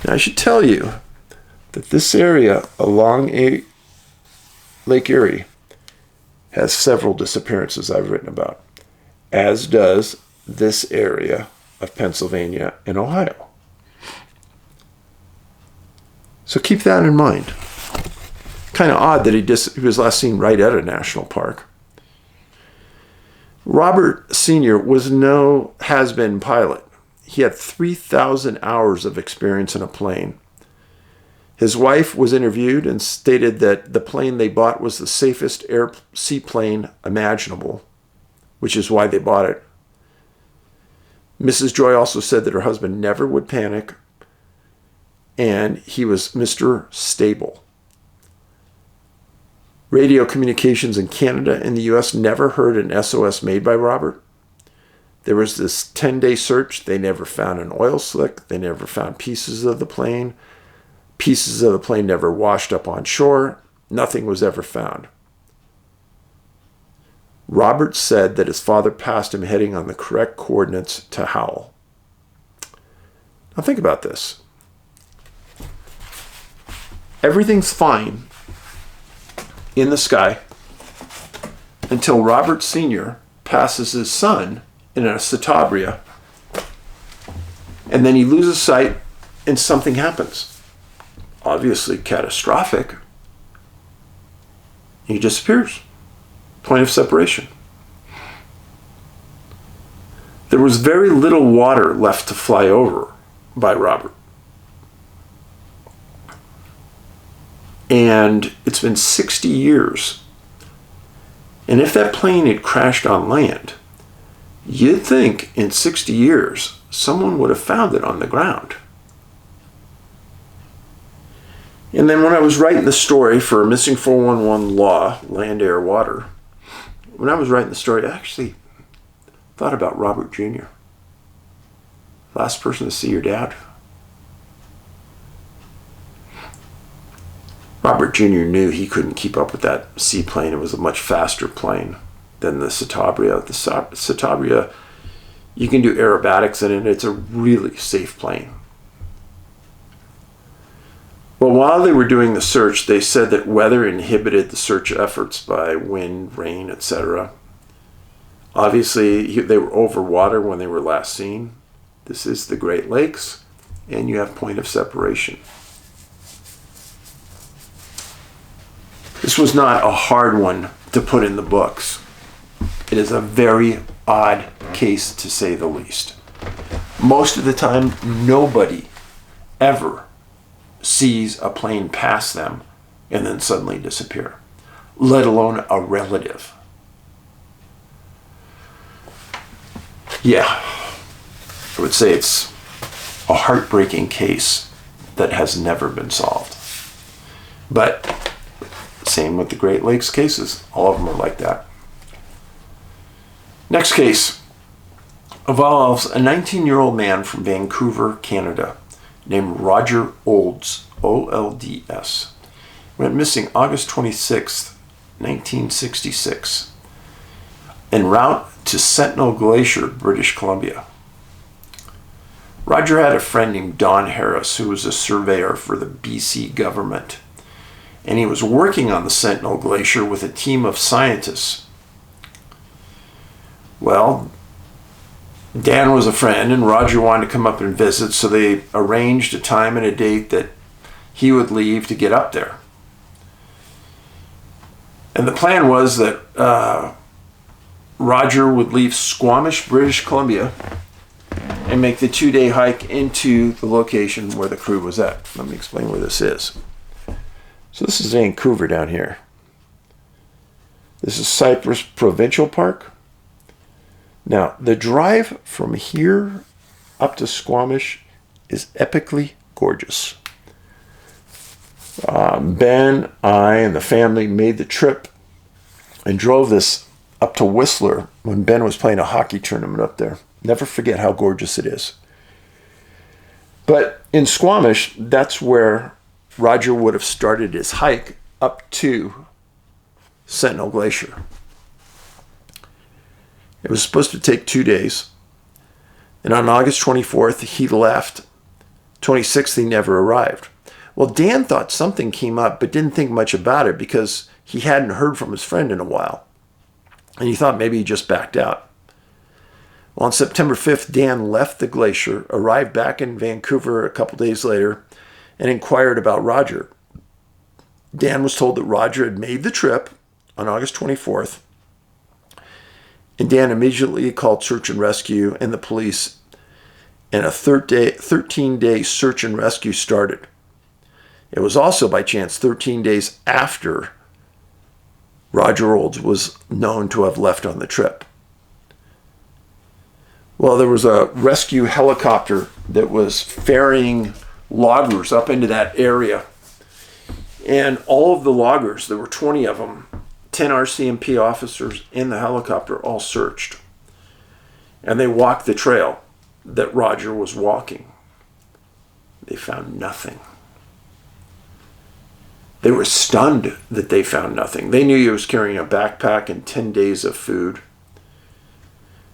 Now, I should tell you that this area along Lake Erie has several disappearances I've written about, as does this area of Pennsylvania and Ohio. So keep that in mind. Kind of odd that he was last seen right at a national park. Robert Sr. was no has-been pilot. He had 3,000 hours of experience in a plane. His wife was interviewed and stated that the plane they bought was the safest seaplane imaginable, which is why they bought it. Mrs. Joy also said that her husband never would panic, and he was Mr. Stable. Radio communications in Canada and the U.S. never heard an SOS made by Robert. There was this 10-day search. They never found an oil slick. They never found pieces of the plane. Pieces of the plane never washed up on shore. Nothing was ever found. Robert said that his father passed him heading on the correct coordinates to Howell. Now think about this. Everything's fine in the sky until Robert Sr. passes his son in a Citabria, and then he loses sight and something happens. Obviously catastrophic. He disappears. Point of separation. There was very little water left to fly over by Robert. And it's been 60 years. And if that plane had crashed on land, you'd think in 60 years someone would have found it on the ground. And then when I was writing the story for Missing 411 Law, Land, Air, Water, when I was writing the story, I actually thought about Robert Jr. Last person to see your dad. Robert Jr. knew he couldn't keep up with that seaplane. It was a much faster plane than the Citabria. The Citabria, you can do aerobatics in it. It's a really safe plane. Well, while they were doing the search, they said that weather inhibited the search efforts by wind, rain, etc. Obviously, they were over water when they were last seen. This is the Great Lakes, and you have point of separation. This was not a hard one to put in the books. It is a very odd case, to say the least. Most of the time, nobody ever sees a plane pass them and then suddenly disappear, let alone a relative. Yeah, I would say it's a heartbreaking case that has never been solved. But same with the Great Lakes cases. All of them are like that. Next case involves a 19-year-old man from Vancouver, Canada, named Roger Olds, O-L-D-S. Went missing August 26, 1966, en route to Sentinel Glacier, British Columbia. Roger had a friend named Don Harris who was a surveyor for the BC government, and he was working on the Sentinel Glacier with a team of scientists. Well, Dan was a friend, and Roger wanted to come up and visit, so they arranged a time and a date that he would leave to get up there. And the plan was that Roger would leave Squamish, British Columbia, and make the 2-day hike into the location where the crew was at. Let me explain where this is. So this is Vancouver down here. This is Cypress Provincial Park. Now, the drive from here up to Squamish is epically gorgeous. Ben, I, and the family made the trip and drove this up to Whistler when Ben was playing a hockey tournament up there. Never forget how gorgeous it is. But in Squamish, that's where Roger would have started his hike up to Sentinel Glacier. It was supposed to take 2 days. And on August 24th, he left. 26th, he never arrived. Well, Dan thought something came up, but didn't think much about it because he hadn't heard from his friend in a while. And he thought maybe he just backed out. Well, on September 5th, Dan left the glacier, arrived back in Vancouver a couple days later, and inquired about Roger. Dan was told that Roger had made the trip on August 24th, and Dan immediately called search and rescue and the police, and a 13-day search and rescue started. It was also, by chance, 13 days after Roger Olds was known to have left on the trip. Well, there was a rescue helicopter that was ferrying loggers up into that area. And all of the loggers, there were 20 of them, 10 RCMP officers in the helicopter, all searched. And they walked the trail that Roger was walking. They found nothing. They were stunned that they found nothing. They knew he was carrying a backpack and 10 days of food.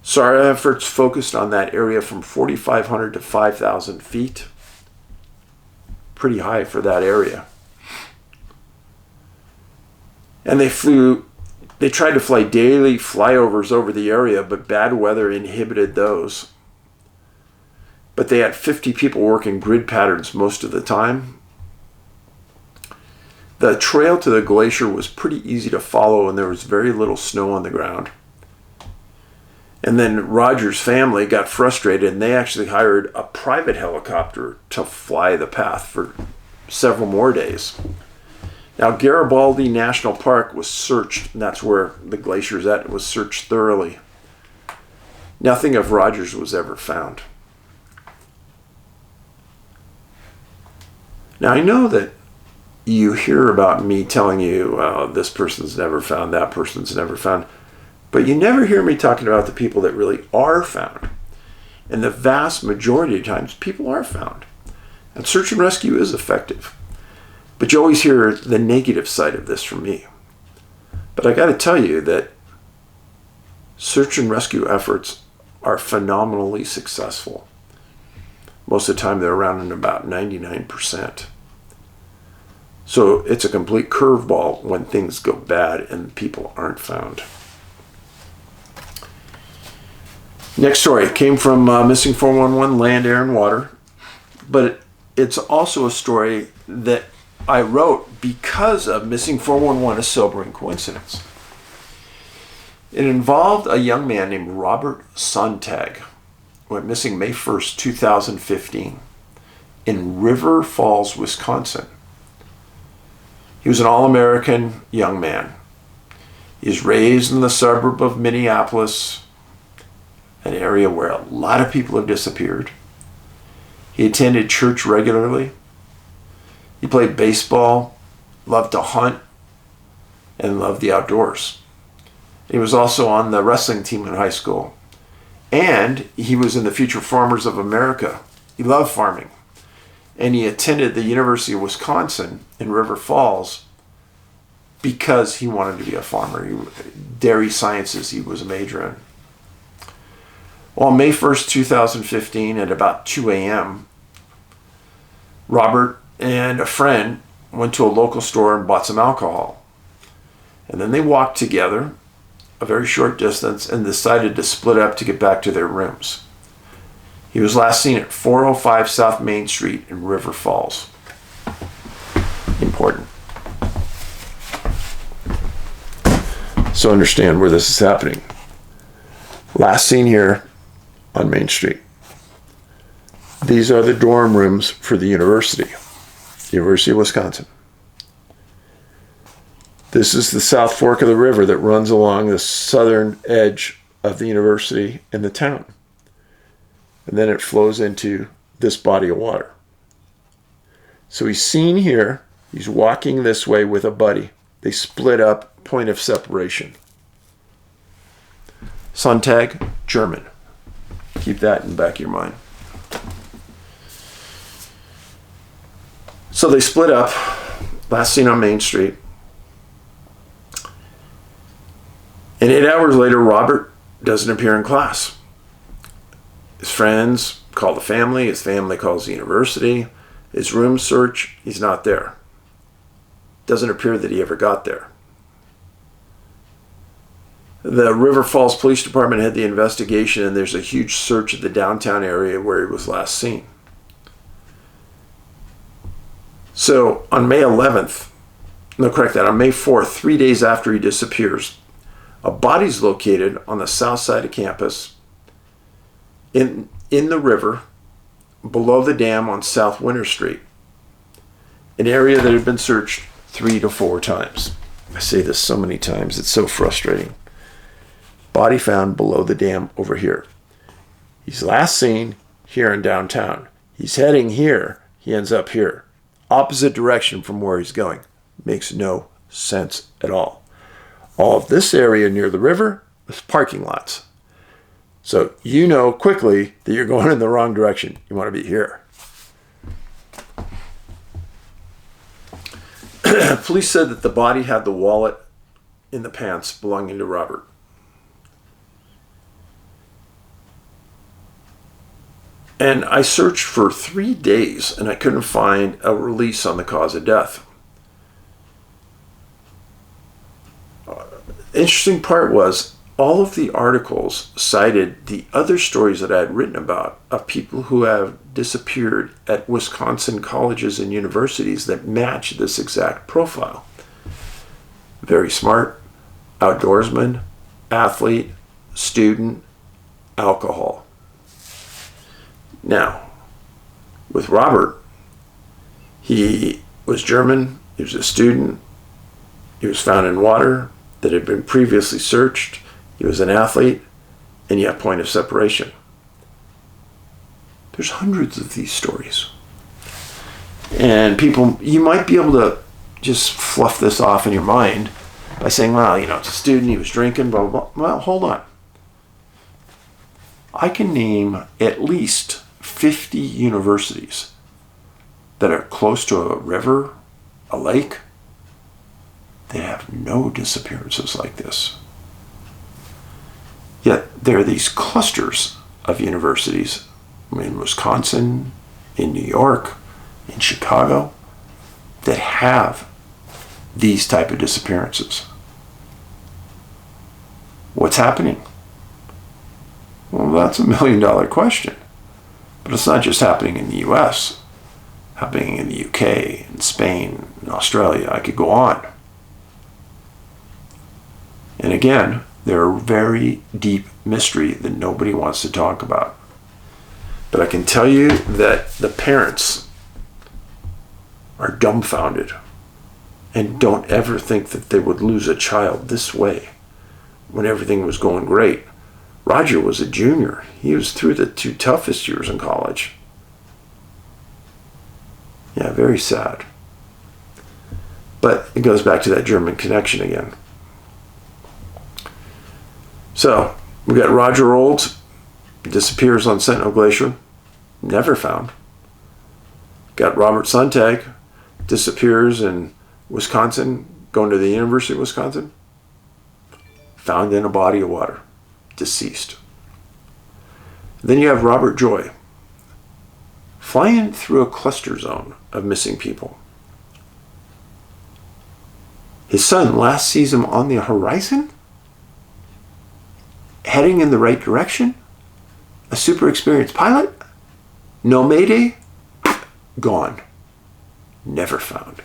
So our efforts focused on that area from 4,500 to 5,000 feet. Pretty high for that area. And they tried to fly daily flyovers over the area, but bad weather inhibited those. But they had 50 people working grid patterns most of the time. The trail to the glacier was pretty easy to follow, and there was very little snow on the ground. And then Roger's family got frustrated, and they actually hired a private helicopter to fly the path for several more days. Now, Garibaldi National Park was searched, and that's where the glacier's at. It was searched thoroughly. Nothing of Roger's was ever found. Now, I know that you hear about me telling you, this person's never found, that person's never found. But you never hear me talking about the people that really are found. And the vast majority of times, people are found. And search and rescue is effective. But you always hear the negative side of this from me. But I got to tell you that search and rescue efforts are phenomenally successful. Most of the time, they're around in about 99%. So it's a complete curveball when things go bad and people aren't found. Next story came from Missing 411, Land, Air, and Water. But it's also a story that I wrote because of Missing 411, a sobering coincidence. It involved a young man named Robert Sontag, who went missing May 1st, 2015, in River Falls, Wisconsin. He was an all-American young man. He was raised in the suburb of Minneapolis, an area where a lot of people have disappeared. He attended church regularly. He played baseball, loved to hunt, and loved the outdoors. He was also on the wrestling team in high school. And he was in the Future Farmers of America. He loved farming. And he attended the University of Wisconsin in River Falls because he wanted to be a farmer. Dairy sciences he was a major in. Well, on May 1st, 2015, at about 2 a.m., Robert and a friend went to a local store and bought some alcohol. And then they walked together a very short distance and decided to split up to get back to their rooms. He was last seen at 405 South Main Street in River Falls. Important. So understand where this is happening. Last seen here on Main Street. These are the dorm rooms for the University of Wisconsin. This is the South Fork of the river that runs along the southern edge of the university and the town. And then it flows into this body of water. So he's seen here. He's walking this way with a buddy. They split up, point of separation. Sontag, German. Keep that in the back of your mind. So they split up. Last seen on Main Street. And 8 hours later, Robert doesn't appear in class. His friends call the family. His family calls the university. His room search, he's not there. Doesn't appear that he ever got there. The River Falls Police Department had the investigation, and there's a huge search of the downtown area where he was last seen. So on May 11th, on May 4th, 3 days after he disappears, a body's located on the south side of campus in the river below the dam on South Winter Street, an area that had been searched 3 to 4 times. I say this so many times, it's so frustrating. Body found below the dam over here. He's last seen here in downtown. He's heading here, he ends up here. Opposite direction from where he's going. Makes no sense at all. All of this area near the river is parking lots. So you know quickly that you're going in the wrong direction. You want to be here. Police said that the body had the wallet in the pants belonging to Robert. And I searched for 3 days and I couldn't find a release on the cause of death. Interesting part was all of the articles cited the other stories that I had written about of people who have disappeared at Wisconsin colleges and universities that match this exact profile. Very smart, outdoorsman, athlete, student, alcohol. Now, with Robert, he was German, he was a student, he was found in water that had been previously searched, he was an athlete, and yet point of separation. There's hundreds of these stories. And people, you might be able to just fluff this off in your mind by saying, well, it's a student, he was drinking, blah, blah, blah. Well, hold on. I can name at least 50 universities that are close to a river, a lake, that have no disappearances like this. Yet there are these clusters of universities in Wisconsin, in New York, in Chicago, that have these type of disappearances. What's happening? Well, that's $1 million question. But it's not just happening in the US, happening in the UK, in Spain, in Australia. I could go on. And again, they're a very deep mystery that nobody wants to talk about. But I can tell you that the parents are dumbfounded and don't ever think that they would lose a child this way when everything was going great. Roger was a junior. He was through the 2 toughest years in college. Yeah, very sad. But it goes back to that German connection again. So, we got Roger Olds, disappears on Sentinel Glacier, never found. Got Robert Sontag, disappears in Wisconsin, going to the University of Wisconsin, found in a body of water, deceased. Then you have Robert Joy, flying through a cluster zone of missing people. His son last sees him on the horizon, heading in the right direction, a super experienced pilot, no mayday, gone, never found.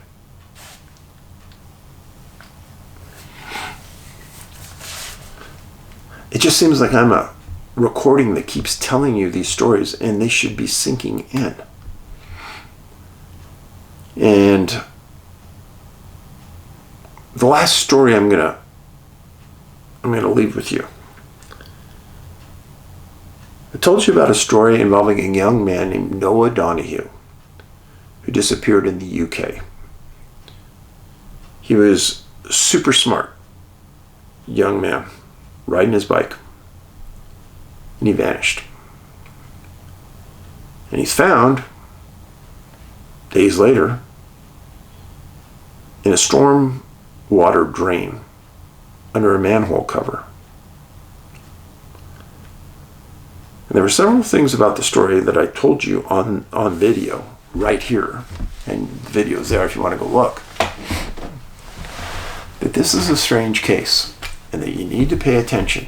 It just seems like I'm a recording that keeps telling you these stories, and they should be sinking in. And the last story I'm gonna leave with you I told you about a story involving a young man named Noah Donahue who disappeared in the UK. He was a super smart young man riding his bike, and he vanished. And he's found days later in a storm water drain under a manhole cover. And there were several things about the story that I told you on video right here, and videos there if you want to go look, that this is a strange case and that you need to pay attention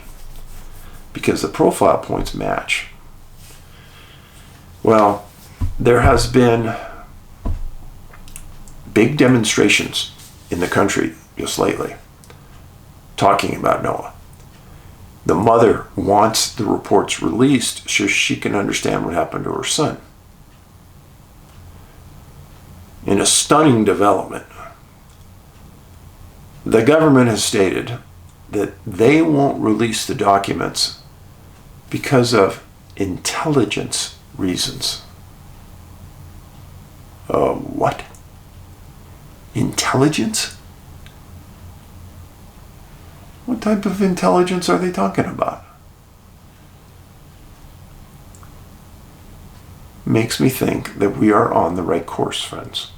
because the profile points match. Well, there has been big demonstrations in the country just lately talking about Noah. The mother wants the reports released so she can understand what happened to her son. In a stunning development, the government has stated that they won't release the documents because of intelligence reasons. What? Intelligence? What type of intelligence are they talking about? Makes me think that we are on the right course, friends.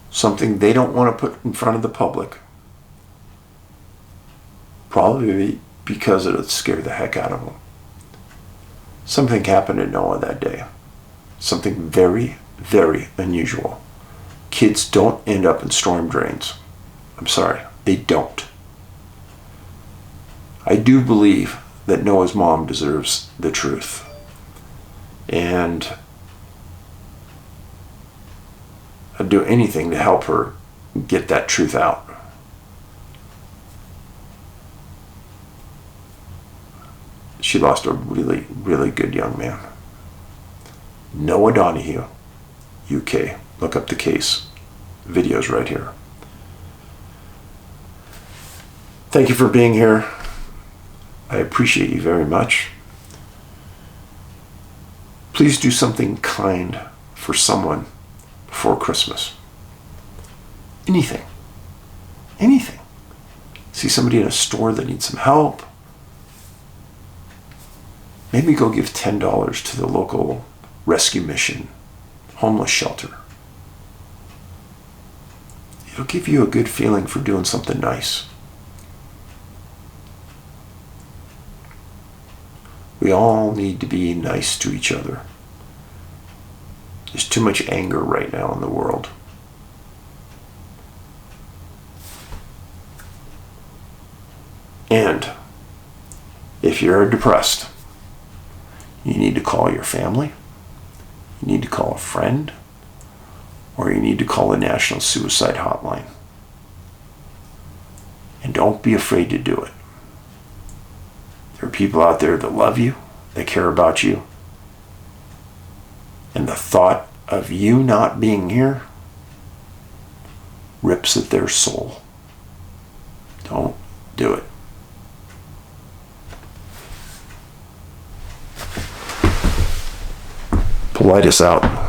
Something they don't want to put in front of the public. Probably because it would scare the heck out of them. Something happened to Noah that day. Something very, very unusual. Kids don't end up in storm drains. I'm sorry, they don't. I do believe that Noah's mom deserves the truth. And I'd do anything to help her get that truth out. She lost a really, really good young man. Noah Donahue, UK. Look up the case. Videos right here. Thank you for being here. I appreciate you very much. Please do something kind for someone before Christmas. Anything. Anything. See somebody in a store that needs some help. Maybe go give $10 to the local rescue mission, homeless shelter. It'll give you a good feeling for doing something nice. We all need to be nice to each other. There's too much anger right now in the world. And if you're depressed, you need to call your family, you need to call a friend, or you need to call the National Suicide Hotline. And don't be afraid to do it. There are people out there that love you, that care about you, and the thought of you not being here rips at their soul. Don't do it. Paulides out.